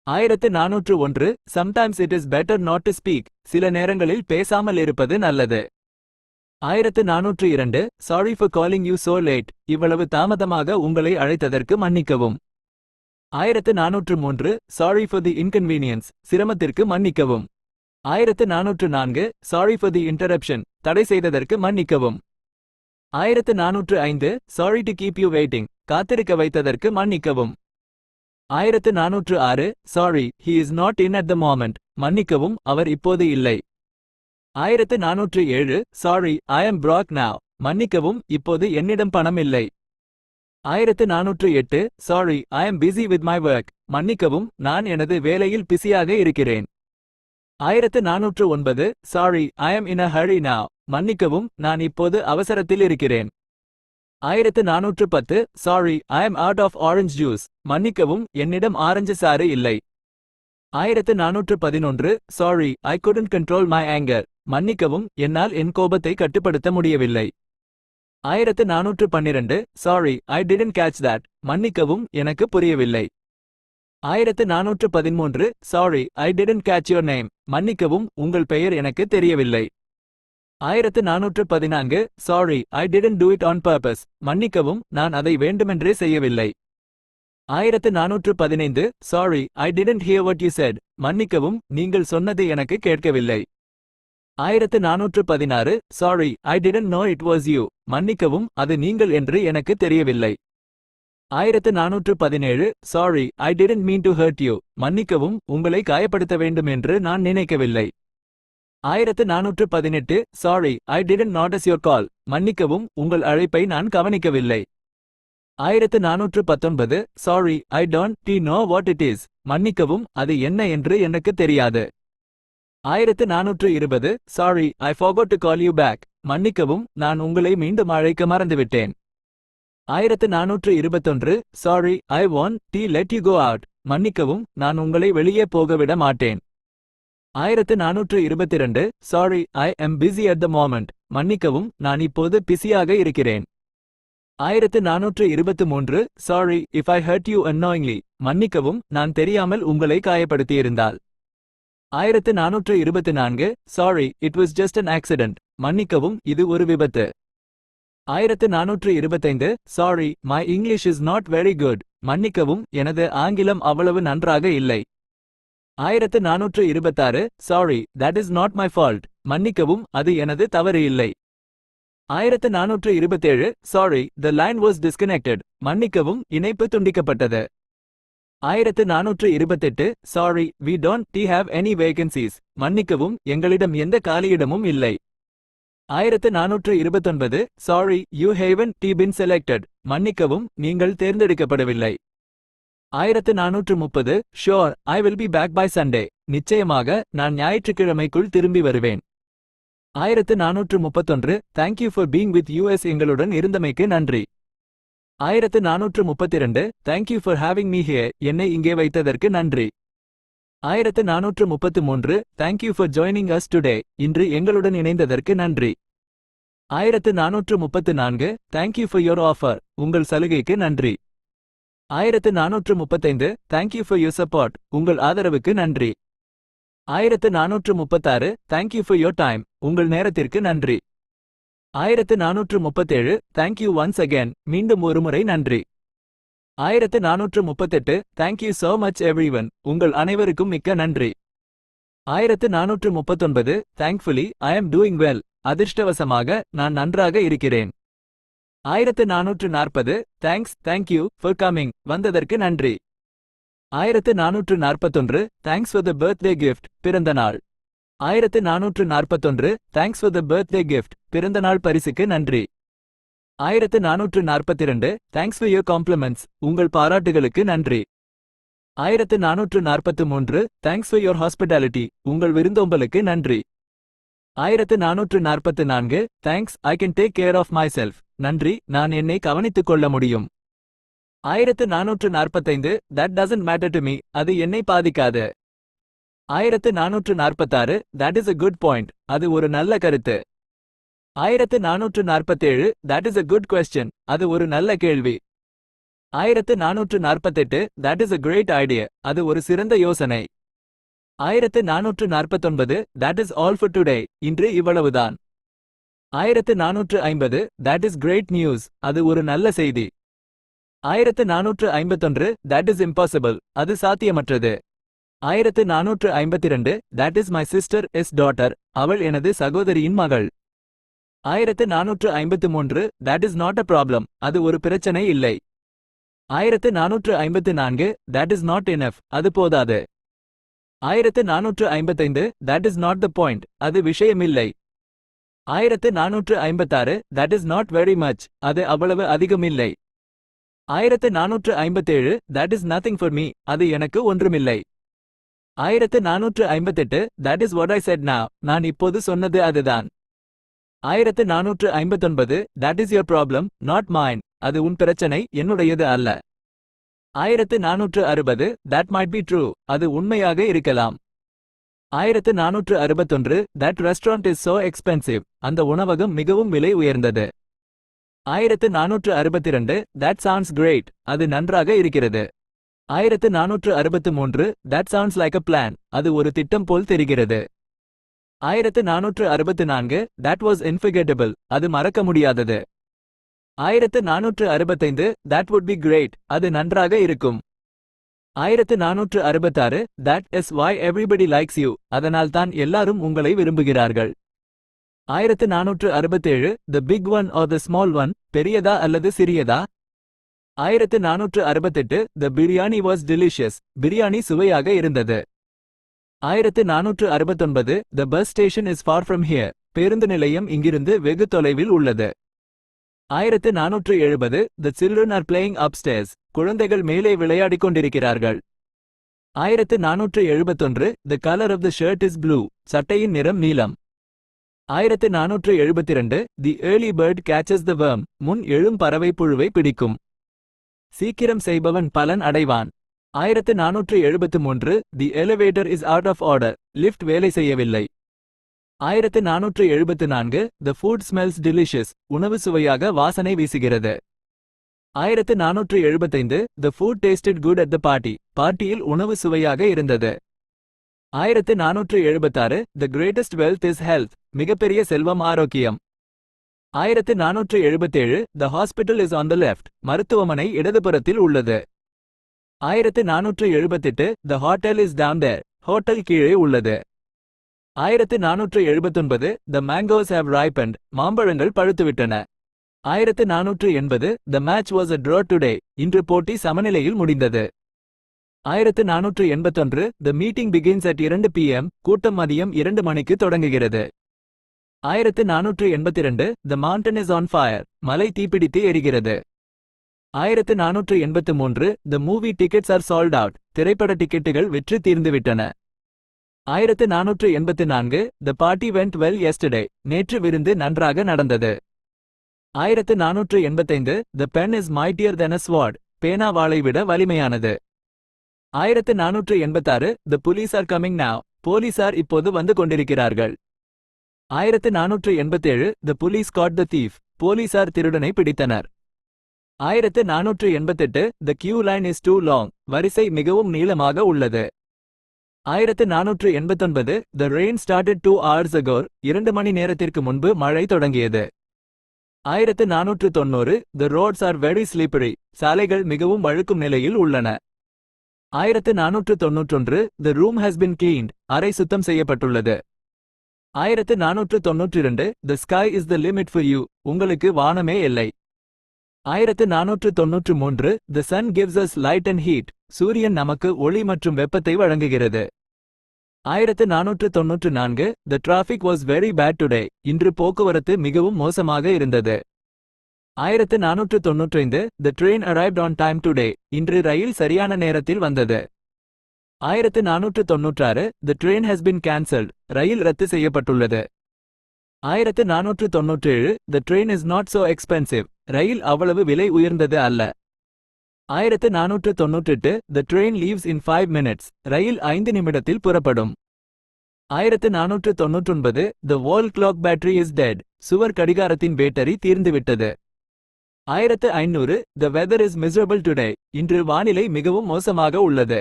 1401 Sometimes it is better not to speak. சில நேரங்களில் பேசாமல் இருப்பது நல்லது. 1402 Sorry for calling you so late. இவ்வளவு தாமதமாக உங்களை அழைத்ததற்கு மன்னிக்கவும். 1403 Sorry for the inconvenience. சிரமத்திற்கு மன்னிக்கவும். 1404 Sorry for the interruption. தடை செய்ததற்கு மன்னிக்கவும். 1405 Sorry to keep you waiting. காத்திருக்க வைத்ததற்கு மன்னிக்கவும். 1406 Sorry, he is not in at the moment. மன்னிக்கவும், அவர் இப்போது இல்லை. 1407 Sorry, I am broke now. மன்னிக்கவும், இப்போது என்னிடம் பணம் இல்லை. 1408 Sorry, I am busy with my work. மன்னிக்கவும், நான் எனது வேலையில் பிஸியாக இருக்கிறேன். 1409 Sorry, I am in a hurry now. மன்னிக்கவும், நான் இப்போது அவசரத்தில் இருக்கிறேன். 1410 Sorry, I am out of orange juice. மன்னிக்கவும், என்னிடம் ஆரஞ்சு சாறு இல்லை. 1411 Sorry, I couldn't control my anger. மன்னிக்கவும், என்னால் என் கோபத்தை கட்டுப்படுத்த முடியவில்லை. 1412 Sorry, I didn't catch that. மன்னிக்கவும், எனக்கு புரியவில்லை. 1413 Sorry, I didn't catch your name. மன்னிக்கவும், உங்கள் பெயர் எனக்கு தெரியவில்லை. 1414 Sorry, I didn't do it on purpose. மன்னிக்கவும், நான் அதை வேண்டுமென்றே செய்யவில்லை. 1415 Sorry, I didn't hear what you said. மன்னிக்கவும், நீங்கள் சொன்னது எனக்கு கேட்கவில்லை. 1416 Sorry, I didn't know it was you. மன்னிக்கவும், அது நீங்கள் என்று எனக்கு தெரியவில்லை. 1417 Sorry, I didn't mean to hurt you. மன்னிக்கவும், உங்களை காயப்படுத்த வேண்டும் என்று நான் நினைக்கவில்லை. 1418 Sorry, I didn't notice your call. மன்னிக்கவும், உங்கள் அழைப்பை நான் கவனிக்கவில்லை. 1419 Sorry, I don't know what it is. மன்னிக்கவும், அது என்ன என்று எனக்கு தெரியாது. 1420 Sorry, I forgot to call you back. மன்னிக்கவும், நான் உங்களை மீண்டும் அழைக்க மறந்துவிட்டேன். 1421 Sorry, I won't let you go out. மன்னிக்கவும், நான் உங்களை வெளியே போகவிட மாட்டேன். 1422 Sorry, I am busy at the moment. மன்னிக்கவும், நான் இப்போது பிஸியாக இருக்கிறேன். 1423 Sorry, if I hurt you unknowingly. மன்னிக்கவும், நான் தெரியாமல் உங்களை காயப்படுத்தியிருந்தால். 1424 Sorry, it was just an accident. மன்னிக்கவும், இது ஒரு விபத்து. 1425 Sorry, my English is not very good. மன்னிக்கவும், எனது ஆங்கிலம் அவ்வளவு நன்றாக இல்லை. 1426 Sorry, that is not my fault. மன்னிக்கவும், அது எனது தவறு இல்லை. 1427 Sorry, the line was disconnected. மன்னிக்கவும், இணைப்பு துண்டிக்கப்பட்டது. 1428 Sorry, we don't have any vacancies. மன்னிக்கவும், எங்களிடம் எந்த காலியிடமும் இல்லை. 1429 Sorry, you haven't been selected. மன்னிக்கவும், நீங்கள் தேர்ந்தெடுக்கப்படவில்லை. 1430 Sure, I will be back by Sunday. நிச்சயமாக, நான் ஞாயிற்றுக்கிழமைக்குள் திரும்பி வருவேன். 1431 Thank you for being with us. எங்களுடன் இருந்தமைக்கு நன்றி. 1432 Thank you for having me here. என்னை இங்கே வைத்ததற்கு நன்றி. 1433 Thank you for joining us today. இன்று எங்களுடன் இணைந்ததற்கு நன்றி. 1434 Thank you for your offer. உங்கள் சலுகைக்கு நன்றி. 1435 Thank you for your support. உங்கள் ஆதரவுக்கு நன்றி. 1436 Thank you for your time. உங்கள் நேரத்திற்கு நன்றி. 1437 Thank you once again. மீண்டும் ஒருமுறை நன்றி. 1438 Thank you so much everyone. உங்கள் அனைவருக்கும் மிக்க நன்றி. 1439 Thankfully, I am doing well. அதிர்ஷ்டவசமாக, நான் நன்றாக இருக்கிறேன். 1440 Thank you for coming. வந்ததற்கு நன்றி. 1441 Thanks for the birthday gift. பிறந்தநாள். 1441 Thanks for the birthday gift. பிறந்தநாள் பரிசுக்கு நன்றி. 1442 Thanks for your compliments. உங்கள் பாராட்டுகளுக்கு நன்றி. 1443 Thanks for your hospitality. உங்கள் விருந்தோம்பலுக்கு நன்றி. 1444 Thanks, I can take care of myself. நன்றி, நான் என்னை கவனித்துக் கொள்ள முடியும். 1445 That doesn't matter to me. அது என்னை பாதிக்காது. 1446 That is a good point. அது ஒரு நல்ல கருத்து. 1447 That is a good question. அது ஒரு நல்ல கேள்வி. 1448 that is a great idea. அது ஒரு சிறந்த யோசனை. 1449 that is all for today. இன்று இவ்வளவுதான். 1450 that is great news. அது ஒரு நல்ல செய்தி. 1451 that is impossible. அது சாத்தியமற்றது. 1452 that is my sister's daughter. அவள் எனது சகோதரியின் மகள். 1453 that is not a problem. அது ஒரு பிரச்சனை இல்லை. 1454 that is not enough. அது போதாது. 1455 that is not the point. அது விஷயமில்லை. 1456 that is not very much. அது அவ்வளவு அதிகமில்லை. 1457 that is nothing for me. அது எனக்கு ஒன்றுமில்லை. 1458 that is what I said now. நான் இப்போது சொன்னது அதுதான். 1459 that is your problem, not mine. அது உன் பிரச்சனை, என்னுடையது அல்ல. 1460 that might be true. அது உண்மையாக இருக்கலாம். 1461 that restaurant is so expensive. அந்த உணவகம் மிகவும் விலை உயர்ந்தது. 1462 that sounds great. அது நன்றாக இருக்கிறது. 1463 that sounds like a plan. அது ஒரு திட்டம் போல் தெரிகிறது. 1464 that was unforgettable. அது மறக்க முடியாதது. 1465 that would be great. அது நன்றாக இருக்கும். 1466 that is why everybody likes you. அதனால் தான் எல்லாரும் உங்களை விரும்புகிறார்கள். 1467 the big one or the small one. பெரியதா அல்லது சிறியதா? 1468 the biryani was delicious. Biryani சுவையாக இருந்தது. 1469 the bus station is far from here. பேருந்து நிலையம் இங்கிருந்து வெகு தொலைவில் உள்ளது. 1470 the children are playing upstairs. குழந்தைகள் மேலே விளையாடிக் கொண்டிருக்கிறார்கள். 1471 the color of the shirt is blue. சட்டையின் நிறம் நீலம். 1472 the early bird catches the worm. முன் எழும் பறவை புழுவை பிடிக்கும். சீக்கிரம் செய்பவன் பலன் அடைவான். 1473 the elevator is out of order. Lift வேலை செய்யவில்லை. 1474 the food smells delicious. உணவு சுவையாக வாசனை வீசுகிறது. 1475 the food tasted good at the party. பார்ட்டியில் உணவு சுவையாக இருந்தது. 1476 the greatest wealth is health. மிகப்பெரிய செல்வம் ஆரோக்கியம். 1477 the hospital is on the left. மருத்துவமனை இடதுபுறத்தில் உள்ளது. 1478 the hotel is down there. Hotel கீழே உள்ளது. 1479 the mangoes have ripened. மாம்பழங்கள் பழுத்துவிட்டன. 1480 the match was a draw today. இன்று போட்டி சமநிலையில் முடிந்தது. 1481 the meeting begins at 2 pm. கூட்டம் மதியம் 2 மணிக்கு தொடங்குகிறது. 1482 the mountain is on fire. மலை தீப்பிடித்து எரிகிறது. 1483 the movie tickets are sold out. திரைப்பட டிக்கெட்டுகள் விற்று தீர்ந்துவிட்டன. 1484 the party went well yesterday. நேற்று விருந்து நன்றாக நடந்தது. 1485 the pen is mightier than a sword. பேனா வாளை விட வலிமையானது. 1486 the police are coming now. போலீசார் இப்போது வந்து கொண்டிருக்கிறார்கள். 1487 the police caught the thief. போலீசார் திருடனை பிடித்தனர். 1488 the queue line is too long. வரிசை மிகவும் நீளமாக உள்ளது. 1489 the rain started 2 hours ago. 2 மணி நேரத்திற்கு முன்பு மழை தொடங்கியது. 1490 the roads are very slippery. சாலைகள் மிகவும் வழுக்கும் நிலையில் உள்ளன. 1491 the room has been cleaned. அறை சுத்தம் செய்யப்பட்டுள்ளது. 1492 the sky is the limit for you. உங்களுக்கு வானமே எல்லை. 1493 the sun gives us light and heat. சூரியன் நமக்கு ஒளி மற்றும் வெப்பத்தை வழங்குகிறது. 1494 the traffic was very bad today. இன்று போக்குவரத்து மிகவும் மோசமாக இருந்தது. 1495 the train arrived on time today. இன்று ரயில் சரியான நேரத்தில் வந்தது. 1496 the train has been cancelled. ரயில் ரத்து செய்யப்பட்டுள்ளது. 1497 the train is not so expensive. ரயில் அவ்வளவு விலை உயர்ந்தது அல்ல. 1498 the train leaves in 5 minutes. ரயில் 5 நிமிடத்தில் புறப்படும். 1499 the wall clock battery is dead. சுவர் கடிகாரத்தின் battery தீர்ந்துவிட்டது. 1500 The weather is miserable today. இன்று வானிலை மிகவும் மோசமாக உள்ளது.